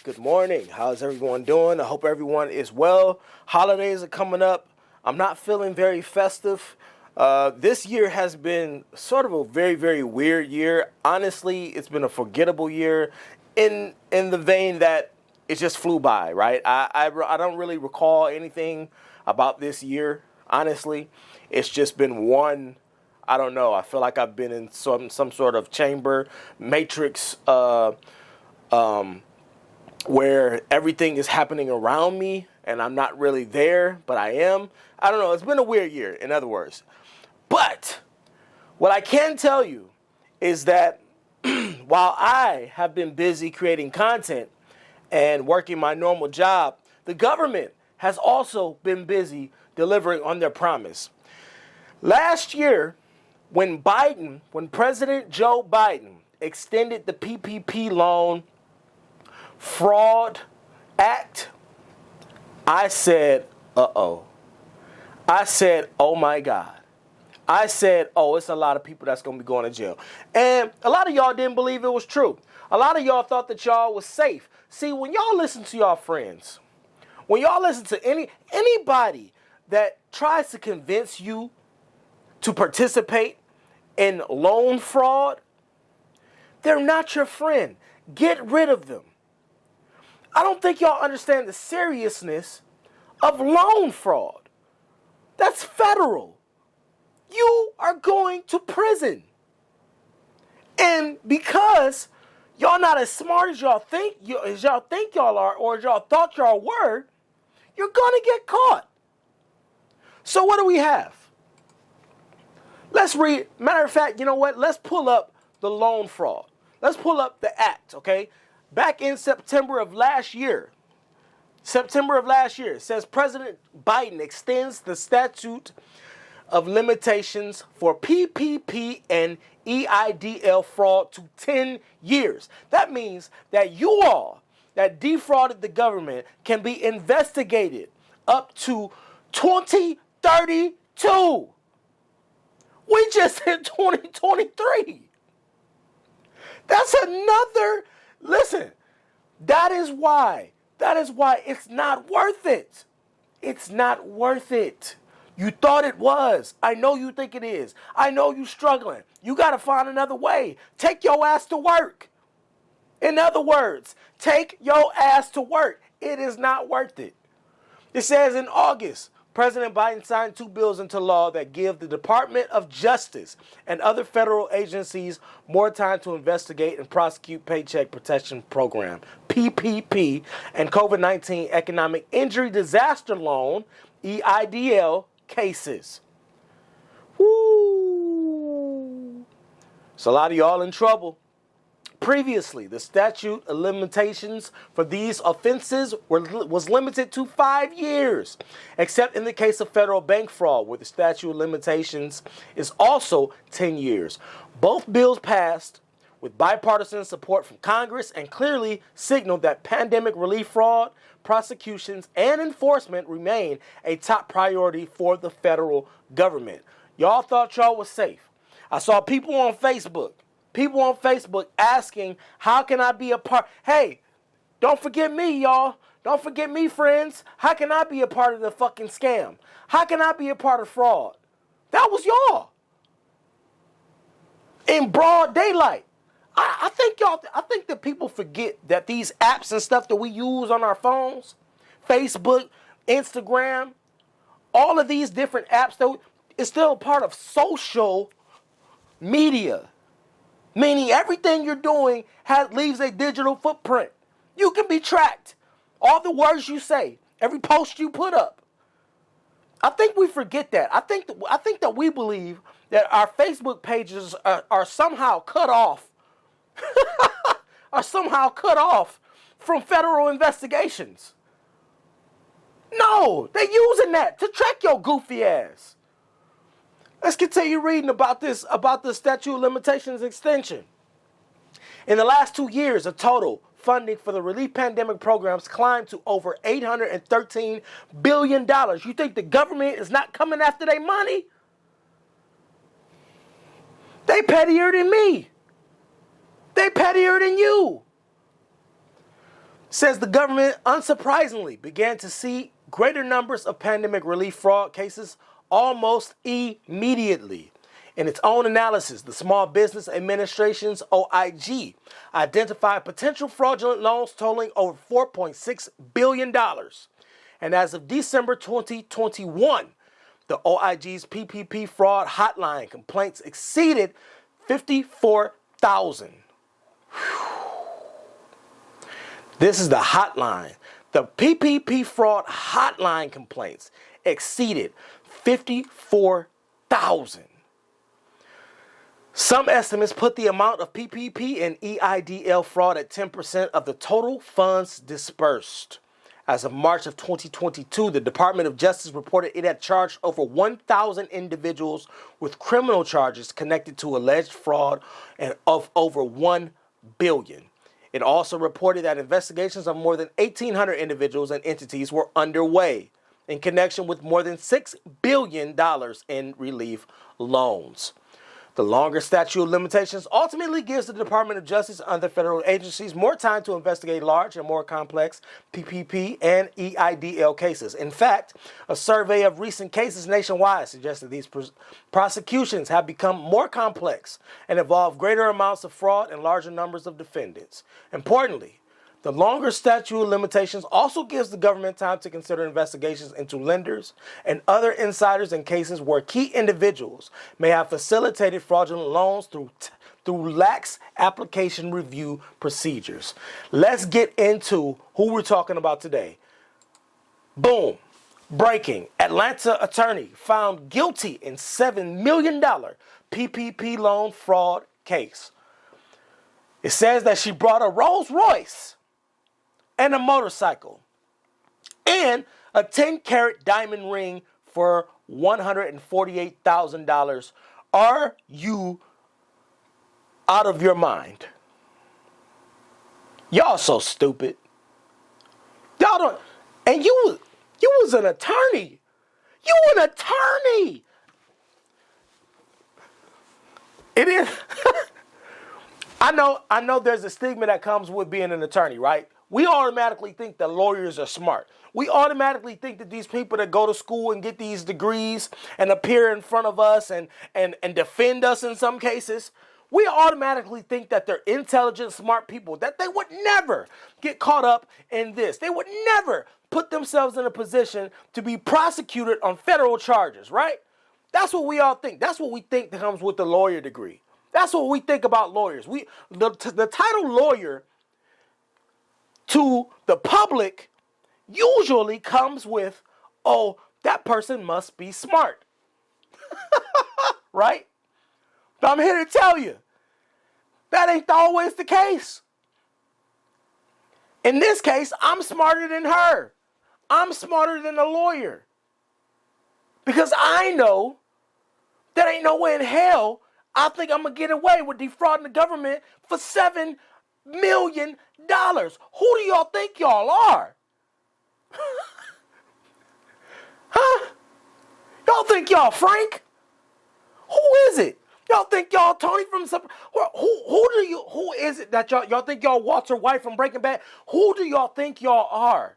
Good morning. How's everyone doing? I hope everyone is well. Holidays are coming up. I'm not feeling very festive. This year has been sort of a very, very weird year. Honestly, it's been a forgettable year in the vein that it just flew by, right? I don't really recall anything about this year, honestly. It's just been one, I don't know. I feel like I've been in some sort of chamber, matrix, where everything is happening around me and I'm not really there, but I am. I don't know. It's been a weird year, in other words. But what I can tell you is that while I have been busy creating content and working my normal job, the government has also been busy delivering on their promise. Last year, when President Joe Biden extended the PPP Loan Fraud Act, I said, uh-oh. I said, oh my God. I said, oh, it's a lot of people that's going to be going to jail. And a lot of y'all didn't believe it was true. A lot of y'all thought that y'all was safe. See, when y'all listen to y'all friends, when y'all listen to anybody that tries to convince you to participate in loan fraud, they're not your friend. Get rid of them. I don't think y'all understand the seriousness of loan fraud. That's federal. You are going to prison. And because y'all not as smart as y'all think y'all are, or as y'all thought y'all were, you're going to get caught. So what do we have? Let's read. Matter of fact, you know what? Let's pull up the loan fraud. Let's pull up the act, okay? Back in September of last year, it says President Biden extends the statute of limitations for PPP and EIDL fraud to 10 years. That means that you all that defrauded the government can be investigated up to 2032. We just hit 2023. That's another, listen, that is why it's not worth it. It's not worth it. You thought it was. I know you think it is. I know you're struggling. You got to find another way. Take your ass to work. In other words, take your ass to work. It is not worth it. It says in August, President Biden signed 2 bills into law that give the Department of Justice and other federal agencies more time to investigate and prosecute Paycheck Protection Program, PPP, and COVID-19 Economic Injury Disaster Loan, EIDL, cases. Woo! So a lot of y'all in trouble. Previously, the statute of limitations for these offenses was limited to 5 years, except in the case of federal bank fraud, where the statute of limitations is also 10 years. Both bills passed with bipartisan support from Congress and clearly signaled that pandemic relief fraud, prosecutions, and enforcement remain a top priority for the federal government. Y'all thought y'all was safe. I saw people on Facebook asking, how can I be a part? Hey, don't forget me, y'all. Don't forget me, friends. How can I be a part of the fucking scam? How can I be a part of fraud? That was y'all. In broad daylight. I think that people forget that these apps and stuff that we use on our phones, Facebook, Instagram, all of these different apps, though, is still a part of social media. Meaning everything you're doing leaves a digital footprint. You can be tracked. All the words you say, every post you put up. I think we forget that. I think that we believe that our Facebook pages are somehow cut off. Are somehow cut off from federal investigations. No, they're using that to track your goofy ass. Let's continue reading about the statute of limitations extension. In the last 2 years, the total funding for the relief pandemic programs climbed to over $813 billion. You think the government is not coming after their money? They pettier than me. They pettier than you. Says the government, unsurprisingly, began to see greater numbers of pandemic relief fraud cases almost immediately. In its own analysis, the Small Business Administration's OIG identified potential fraudulent loans totaling over $4.6 billion. And as of December 2021, the OIG's PPP fraud hotline complaints exceeded 54,000. This is the hotline. The PPP fraud hotline complaints exceeded 54,000. Some estimates put the amount of PPP and EIDL fraud at 10% of the total funds dispersed. As of March of 2022, the Department of Justice reported it had charged over 1,000 individuals with criminal charges connected to alleged fraud of over $1 billion. It also reported that investigations of more than 1,800 individuals and entities were underway in connection with more than $6 billion in relief loans. The longer statute of limitations ultimately gives the Department of Justice and other federal agencies more time to investigate large and more complex PPP and EIDL cases. In fact, a survey of recent cases nationwide suggests that these prosecutions have become more complex and involve greater amounts of fraud and larger numbers of defendants. Importantly, the longer statute of limitations also gives the government time to consider investigations into lenders and other insiders in cases where key individuals may have facilitated fraudulent loans through lax application review procedures. Let's get into who we're talking about today. Boom. Breaking. Atlanta attorney found guilty in $7 million PPP loan fraud case. It says that she brought a Rolls Royce and a motorcycle, and a 10-carat diamond ring for $148,000. Are you out of your mind? Y'all so stupid. Y'all don't, and you was an attorney. You an attorney. It is. I know there's a stigma that comes with being an attorney, right? We automatically think that lawyers are smart. We automatically think that these people that go to school and get these degrees and appear in front of us and defend us in some cases, we automatically think that they're intelligent, smart people, that they would never get caught up in this. They would never put themselves in a position to be prosecuted on federal charges, right? That's what we all think. That's what we think that comes with the lawyer degree. That's what we think about lawyers. The title lawyer to the public usually comes with, oh, that person must be smart. Right? But I'm here to tell you, that ain't always the case. In this case, I'm smarter than her. I'm smarter than the lawyer. Because I know that ain't no way in hell I think I'm going to get away with defrauding the government for $7 million. Who do y'all think y'all are? Huh? Y'all think y'all Frank? Who is it? Y'all think y'all Tony from some? Who is it that y'all think y'all Walter White from Breaking Bad? Who do y'all think y'all are?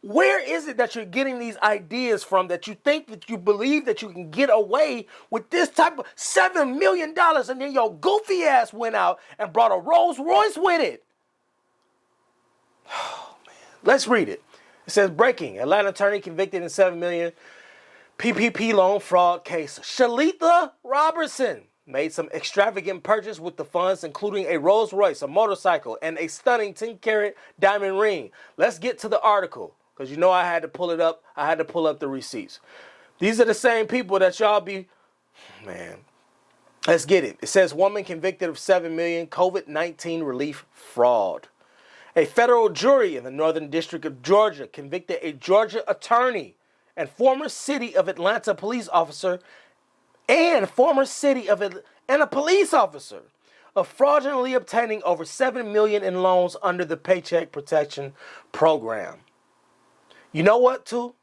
Where is it that you're getting these ideas from that you think that you believe that you can get away with this type of $7 million and then your goofy ass went out and brought a Rolls Royce with it? Oh, man. Let's read it. It says, breaking. Atlanta attorney convicted in $7 million PPP loan fraud case. Shalitha Robertson made some extravagant purchase with the funds, including a Rolls Royce, a motorcycle, and a stunning 10-carat diamond ring. Let's get to the article, because you know I had to pull it up. I had to pull up the receipts. These are the same people that y'all be, man. Let's get it. It says, woman convicted of $7 million COVID-19 relief fraud. A federal jury in the Northern District of Georgia convicted a Georgia attorney and former city of Atlanta police officer and a police officer of fraudulently obtaining over $7 million in loans under the Paycheck Protection Program. You know what, too?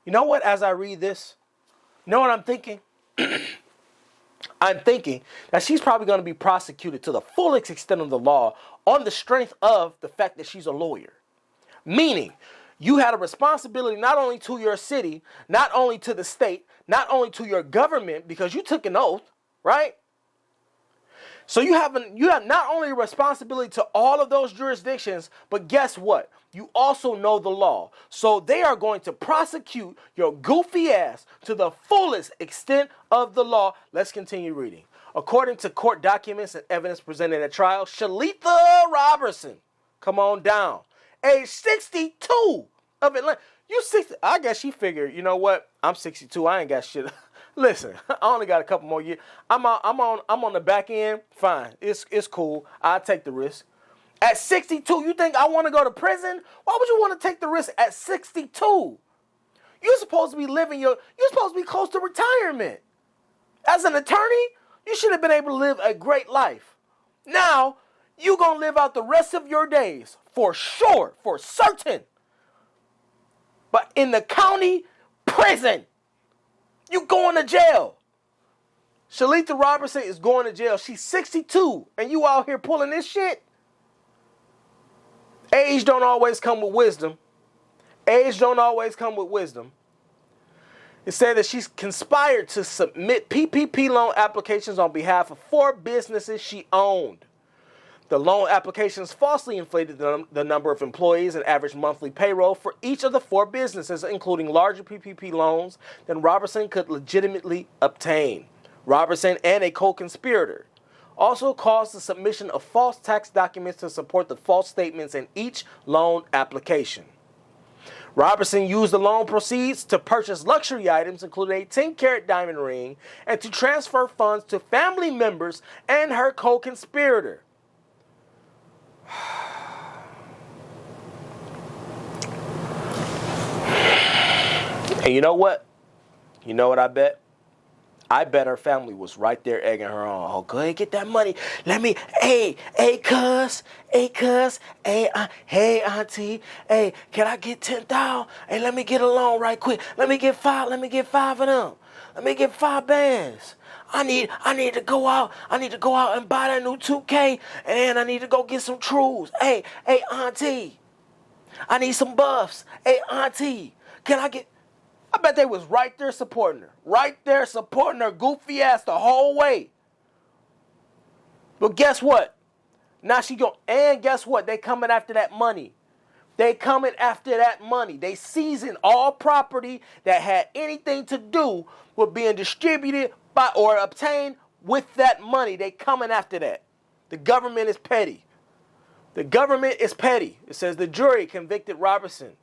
You know what, as I read this? You know what I'm thinking? I'm thinking that she's probably going to be prosecuted to the fullest extent of the law on the strength of the fact that she's a lawyer. Meaning, you had a responsibility not only to your city, not only to the state, not only to your government, because you took an oath, right? So you have not only a responsibility to all of those jurisdictions, but guess what? You also know the law. So they are going to prosecute your goofy ass to the fullest extent of the law. Let's continue reading. According to court documents and evidence presented at trial, Shalitha Robertson, come on down, age 62 of Atlanta. You 60? I guess she figured, you know what? I'm 62. I ain't got shit. Listen, I only got a couple more years. I'm on the back end. Fine, it's cool. I'll take the risk. At 62, you think I want to go to prison? Why would you want to take the risk at 62? You're supposed to be you're supposed to be close to retirement. As an attorney, you should have been able to live a great life. Now, you're going to live out the rest of your days, for sure, for certain. But in the county prison, you going to jail. Shalitha Robertson is going to jail. She's 62, and you out here pulling this shit? Age don't always come with wisdom. Age don't always come with wisdom. It said that she's conspired to submit PPP loan applications on behalf of 4 businesses she owned. The loan applications falsely inflated the number of employees and average monthly payroll for each of the 4 businesses, including larger PPP loans than Robertson could legitimately obtain. Robertson and a co-conspirator also caused the submission of false tax documents to support the false statements in each loan application. Robertson used the loan proceeds to purchase luxury items, including a 10-carat diamond ring, and to transfer funds to family members and her co-conspirator. And you know what? You know what I bet? I bet her family was right there egging her on. Oh, go ahead, get that money. Hey, cuz, hey, auntie, hey, can I get 10,000? Hey, let me get a loan right quick. Let me get 5 of them. Let me get 5 bands. I need to go out. I need to go out and buy that new 2K, and I need to go get some trues. Hey, auntie, I need some buffs. Hey, auntie, can I get... I bet they was right there supporting her. Right there supporting her goofy ass the whole way. But guess what? Now she go, and guess what? They coming after that money. They coming after that money. They seizing all property that had anything to do with being distributed by or obtained with that money. They coming after that. The government is petty. The government is petty. It says the jury convicted Robertson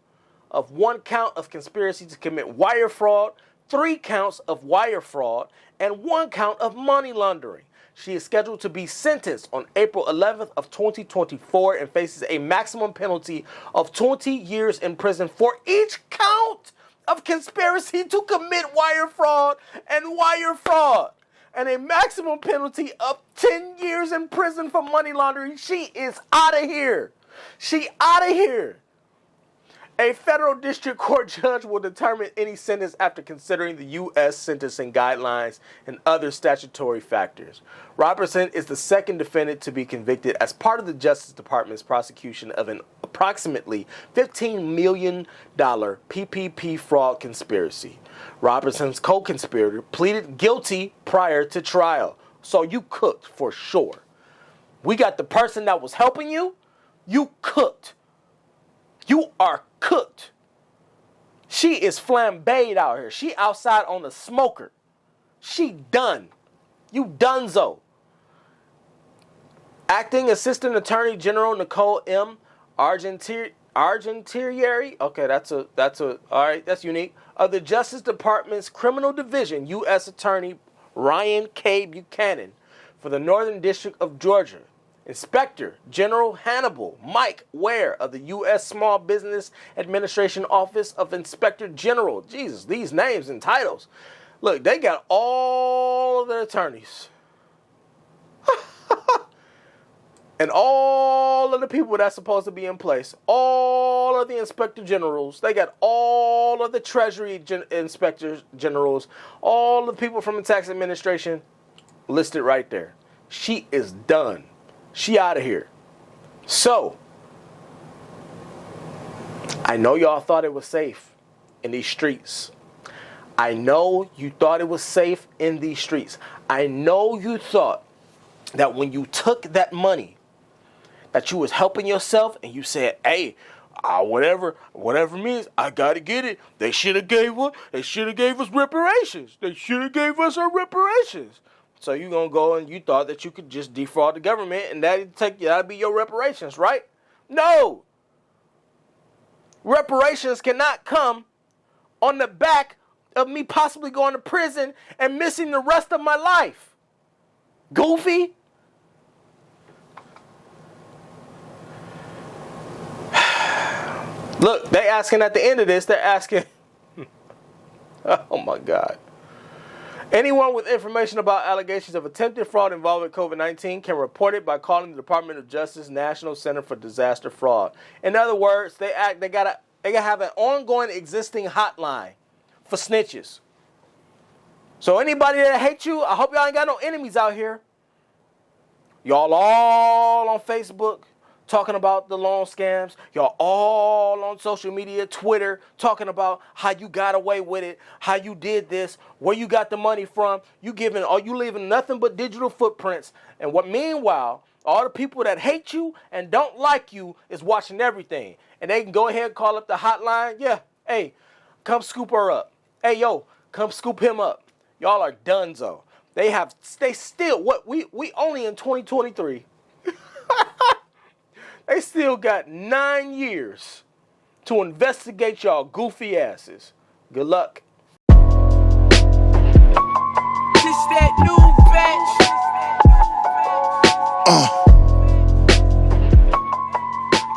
of 1 count of conspiracy to commit wire fraud, 3 counts of wire fraud, and 1 count of money laundering. She is scheduled to be sentenced on April 11th of 2024 and faces a maximum penalty of 20 years in prison for each count of conspiracy to commit wire fraud and wire fraud, and a maximum penalty of 10 years in prison for money laundering. She is out of here. She out of here. A federal district court judge will determine any sentence after considering the U.S. sentencing guidelines and other statutory factors. Robertson is the second defendant to be convicted as part of the Justice Department's prosecution of an approximately $15 million PPP fraud conspiracy. Robertson's co-conspirator pleaded guilty prior to trial. So you cooked for sure. We got the person that was helping you. You cooked. You are cooked. She is flambéed out here. She outside on the smoker. She done. You donezo. Acting Assistant Attorney General Nicole M. Argentieri. Okay, that's all right, that's unique. Of the Justice Department's Criminal Division, U.S. Attorney Ryan K. Buchanan for the Northern District of Georgia. Inspector General Hannibal Mike Ware of the U.S. Small Business Administration Office of Inspector General. Jesus, these names and titles. Look, they got all of the attorneys. And all of the people that's supposed to be in place. All of the inspector generals. They got all of the Treasury inspector generals. All the people from the tax administration listed right there. She is done. She out of here. So, I know y'all thought it was safe in these streets. I know you thought it was safe in these streets. I know you thought that when you took that money, that you was helping yourself and you said, hey, whatever means, I gotta get it. They should have gave us reparations. They should have gave us our reparations. So you gonna go and you thought that you could just defraud the government and that'd be your reparations, right? No. Reparations cannot come on the back of me possibly going to prison and missing the rest of my life. Goofy. Look, they asking at the end of this, they're asking, oh my God. Anyone with information about allegations of attempted fraud involving COVID-19 can report it by calling the Department of Justice National Center for Disaster Fraud. In other words, they gotta have an ongoing existing hotline for snitches. So anybody that hates you, I hope y'all ain't got no enemies out here. Y'all all on Facebook talking about the loan scams. Y'all all on social media, Twitter, talking about how you got away with it, how you did this, where you got the money from. You leaving nothing but digital footprints. And meanwhile, all the people that hate you and don't like you is watching everything. And they can go ahead and call up the hotline. Yeah, hey, come scoop her up. Hey, yo, come scoop him up. Y'all are donezo. They still, we only in 2023. They still got 9 years to investigate y'all goofy asses. Good luck. Just that new batch.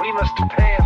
We must pay